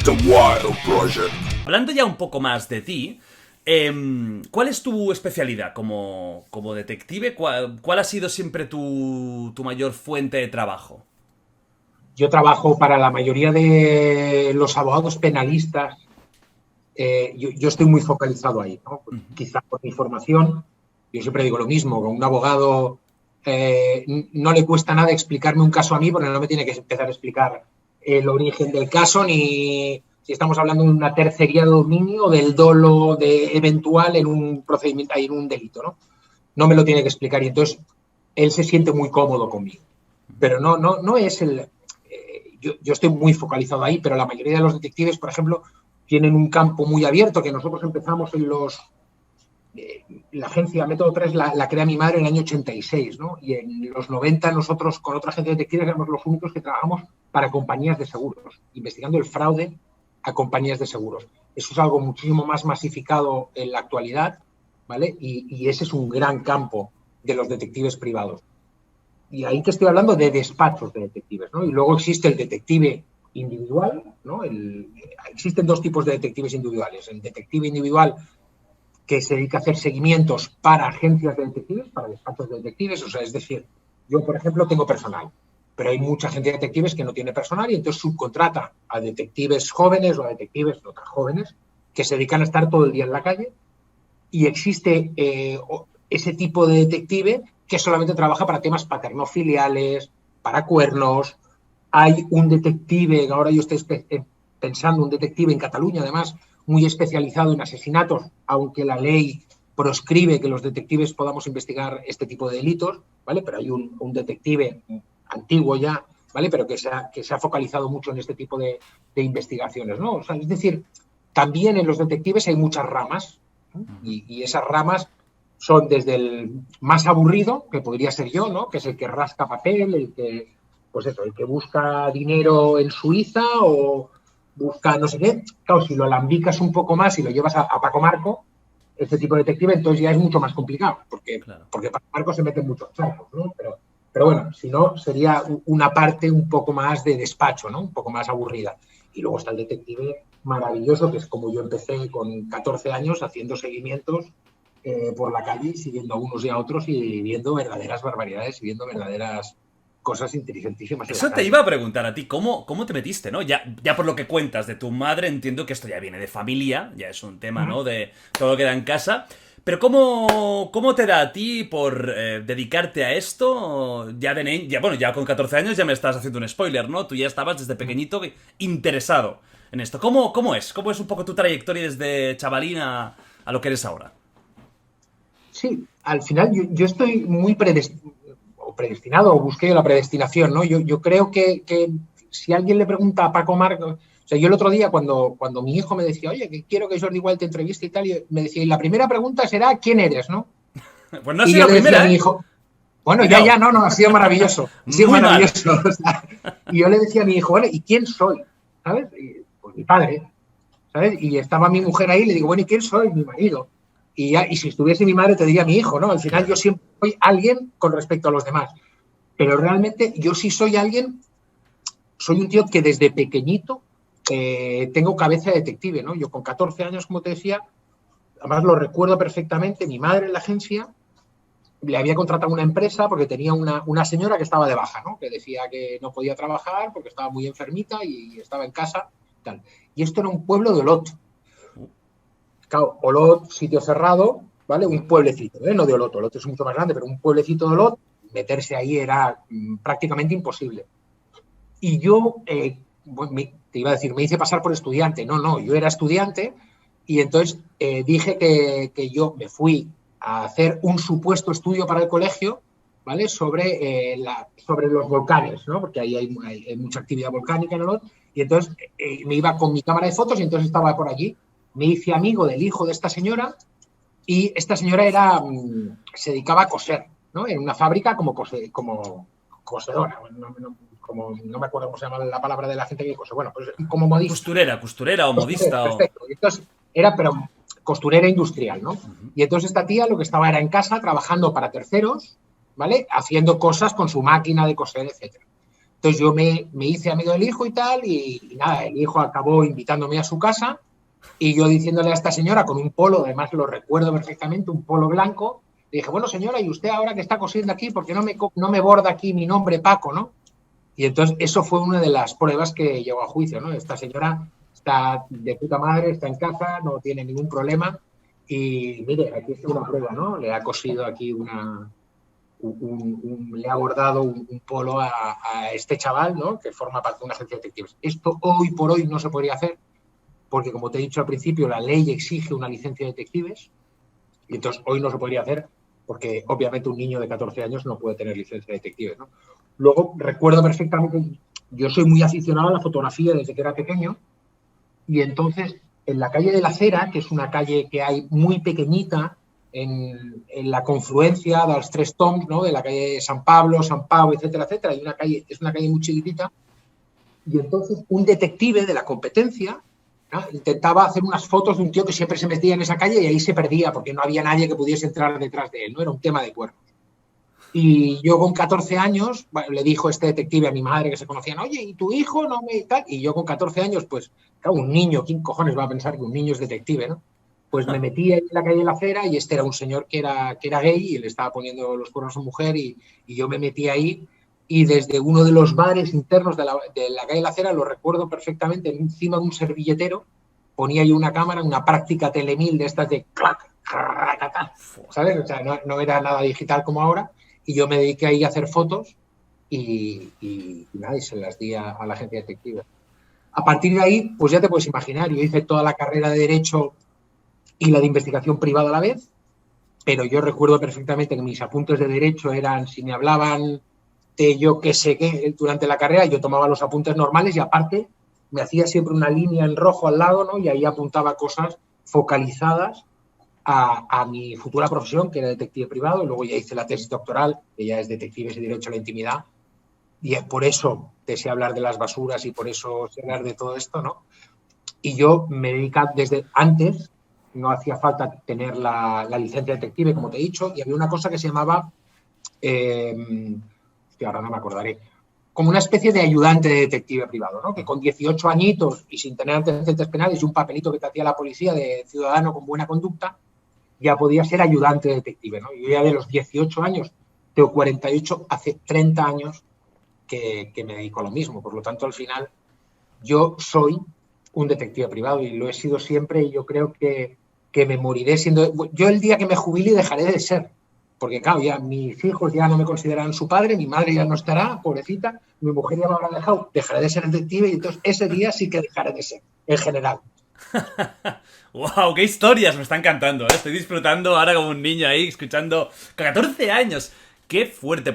The Wild Project. Hablando ya un poco más de ti, ¿cuál es tu especialidad como detective? ¿Cuál ha sido siempre tu mayor fuente de trabajo? Yo trabajo para la mayoría de los abogados penalistas. Yo estoy muy focalizado ahí, ¿no? Quizás por mi formación. Yo siempre digo lo mismo, con un abogado no le cuesta nada explicarme un caso a mí porque no me tiene que empezar a explicar el origen del caso ni si estamos hablando de una tercería de dominio o del dolo eventual en un procedimiento, en un delito, ¿no? No me lo tiene que explicar y entonces él se siente muy cómodo conmigo. Pero no es el... Yo estoy muy focalizado ahí, pero la mayoría de los detectives, por ejemplo, tienen un campo muy abierto que nosotros empezamos en los... la agencia Método 3 la crea mi madre en el año 86, ¿no? Y en los 90 nosotros con otra agencia de detectives éramos los únicos que trabajamos para compañías de seguros, investigando el fraude a compañías de seguros. Eso es algo muchísimo más masificado en la actualidad, ¿vale? Y ese es un gran campo de los detectives privados. Y ahí te estoy hablando de despachos de detectives, ¿no? Y luego existe el detective individual, ¿no? Existen dos tipos de detectives individuales. El detective individual que se dedica a hacer seguimientos para agencias de detectives, para despachos de detectives, o sea, es decir, yo, por ejemplo, tengo personal, pero hay mucha gente de detectives que no tiene personal y entonces subcontrata a detectives jóvenes o a detectives no tan jóvenes que se dedican a estar todo el día en la calle y existe ese tipo de detective que solamente trabaja para temas paternofiliales, para cuernos. Hay un detective, ahora yo estoy pensando, un detective en Cataluña, además, muy especializado en asesinatos, aunque la ley proscribe que los detectives podamos investigar este tipo de delitos, ¿vale? Pero hay un detective antiguo ya, ¿vale? Pero que se ha focalizado mucho en este tipo de investigaciones, ¿no? O sea, es decir, también en los detectives hay muchas ramas, ¿no? Y esas ramas son desde el más aburrido, que podría ser yo, ¿no? Que es el que rasca papel, el que busca dinero en Suiza o busca no sé qué. Claro, si lo alambicas un poco más y lo llevas a Paco Marco, este tipo de detective, entonces ya es mucho más complicado, porque Paco Marco se mete en muchos charcos, ¿no? Pero bueno, si no, sería una parte un poco más de despacho, ¿no? Un poco más aburrida. Y luego está el detective maravilloso, que es como yo empecé con 14 años haciendo seguimientos por la calle, siguiendo a unos y a otros y viendo verdaderas barbaridades y viendo verdaderas cosas inteligentísimas. Eso te iba a preguntar a ti, ¿cómo te metiste, no? Ya por lo que cuentas de tu madre, entiendo que esto ya viene de familia, ya es un tema, ¿no? De todo lo que da en casa. Pero ¿cómo te da a ti por dedicarte a esto? Ya con 14 años ya me estás haciendo un spoiler, ¿no? Tú ya estabas desde pequeñito interesado en esto. ¿Cómo es? ¿Cómo es un poco tu trayectoria desde chavalina a lo que eres ahora? Sí, al final yo estoy muy predestinado, o busqué la predestinación, ¿no? Yo creo que si alguien le pregunta a Paco Marco, o sea, yo el otro día cuando mi hijo me decía, oye, que quiero que Jordi Wild te entreviste y tal, y me decía, y la primera pregunta será, ¿quién eres, no? Pues no ha Y sido yo la le decía a primera, mi ¿eh? hijo, bueno, Cuidado. no, ha sido maravilloso, ha sido Muy mal. maravilloso. O sea, y yo le decía a mi hijo, bueno, ¿y quién soy? ¿Sabes? Pues mi padre, ¿sabes? Y estaba mi mujer ahí y le digo, bueno, ¿y quién soy? Mi marido. Y si estuviese mi madre te diría mi hijo, ¿no? Al final yo siempre soy alguien con respecto a los demás. Pero realmente yo sí soy alguien, soy un tío que desde pequeñito tengo cabeza de detective, ¿no? Yo con 14 años, como te decía, además lo recuerdo perfectamente, mi madre en la agencia le había contratado una empresa porque tenía una señora que estaba de baja, ¿no? Que decía que no podía trabajar porque estaba muy enfermita y estaba en casa. Tal. Y esto era un pueblo de Olot. Claro, Olot, sitio cerrado, ¿vale? Un pueblecito, no de Olot. Olot es mucho más grande, pero un pueblecito de Olot, meterse ahí era prácticamente imposible. Y yo, te iba a decir, me hice pasar por estudiante. No, yo era estudiante y entonces dije que yo me fui a hacer un supuesto estudio para el colegio, ¿vale? Sobre los volcanes, ¿no? Porque ahí hay mucha actividad volcánica en Olot. Y entonces me iba con mi cámara de fotos y entonces estaba por allí. Me hice amigo del hijo de esta señora y esta señora se dedicaba a coser, ¿no? En una fábrica como cosedora. No me acuerdo cómo se llama la palabra de la gente que cose. Bueno, pues como modista. Costurera o modista. Perfecto. Y entonces pero costurera industrial, ¿no? Y entonces esta tía lo que estaba era en casa trabajando para terceros, ¿vale? Haciendo cosas con su máquina de coser, etcétera. Entonces yo me hice amigo del hijo y tal, y nada, el hijo acabó invitándome a su casa y yo diciéndole a esta señora con un polo, además lo recuerdo perfectamente, un polo blanco, le dije, bueno señora, ¿y usted ahora que está cosiendo aquí, por qué no me borda aquí mi nombre Paco, ¿no? Y entonces eso fue una de las pruebas que llevó a juicio, ¿no? Esta señora está de puta madre, está en casa, no tiene ningún problema y mire, aquí está una prueba, ¿no? Le ha cosido aquí le ha bordado un polo a este chaval, ¿no? Que forma parte de una agencia de detectives. Esto hoy por hoy no se podría hacer porque, como te he dicho al principio, la ley exige una licencia de detectives y entonces hoy no se podría hacer porque obviamente un niño de 14 años no puede tener licencia de detectives, ¿no? Luego recuerdo perfectamente, yo soy muy aficionado a la fotografía desde que era pequeño y entonces en la calle de la Cera, que es una calle que hay muy pequeñita en la confluencia de los tres toms, ¿no? De la calle San Pablo, etcétera, etcétera, es una calle muy chiquitita y entonces un detective de la competencia, ¿no? Intentaba hacer unas fotos de un tío que siempre se metía en esa calle y ahí se perdía porque no había nadie que pudiese entrar detrás de él, no era un tema de cuernos. Y yo con 14 años, bueno, le dijo este detective a mi madre que se conocían, oye, ¿y tu hijo no me tal? Y yo con 14 años, pues, claro, un niño, ¿quién cojones va a pensar que un niño es detective, no? Pues me metí ahí en la calle de la Cera y este era un señor que era gay y le estaba poniendo los cuernos a su mujer y yo me metí ahí y desde uno de los bares internos de la calle de la Cera, lo recuerdo perfectamente, encima de un servilletero, ponía yo una cámara, una práctica telemil de estas de clac, ¿sabes? O sea, no era nada digital como ahora y yo me dediqué ahí a hacer fotos y nada, y se las di a la agencia detective. A partir de ahí, pues ya te puedes imaginar, yo hice toda la carrera de Derecho y la de investigación privada a la vez, pero yo recuerdo perfectamente que mis apuntes de Derecho eran, si me hablaban de yo qué sé qué durante la carrera, yo tomaba los apuntes normales y aparte me hacía siempre una línea en rojo al lado, ¿no? Y ahí apuntaba cosas focalizadas a mi futura profesión, que era detective privado, y luego ya hice la tesis doctoral, que ya es Detectives y Derecho a la Intimidad, y por eso te sé hablar de las basuras y por eso sé hablar de todo esto, ¿no? Y yo me dedicaba desde antes, no hacía falta tener la licencia de detective, como te he dicho, y había una cosa que se llamaba, ahora no me acordaré, como una especie de ayudante de detective privado, ¿no? Que con 18 añitos y sin tener antecedentes penales y un papelito que te hacía la policía de ciudadano con buena conducta, ya podía ser ayudante de detective, ¿no? Yo ya de los 18 años, tengo 48, hace 30 años que me dedico a lo mismo. Por lo tanto, al final, yo soy un detective privado y lo he sido siempre y yo creo que me moriré siendo... Yo el día que me jubile dejaré de ser, porque claro, ya mis hijos ya no me consideran su padre, mi madre ya no estará, pobrecita, mi mujer ya me habrá dejado, dejaré de ser detective y entonces ese día sí que dejaré de ser, en general. ¡Wow! ¡Qué historias! Me están encantando, ¿eh? Estoy disfrutando ahora como un niño ahí, escuchando... ¡Con 14 años! ¡Qué fuerte!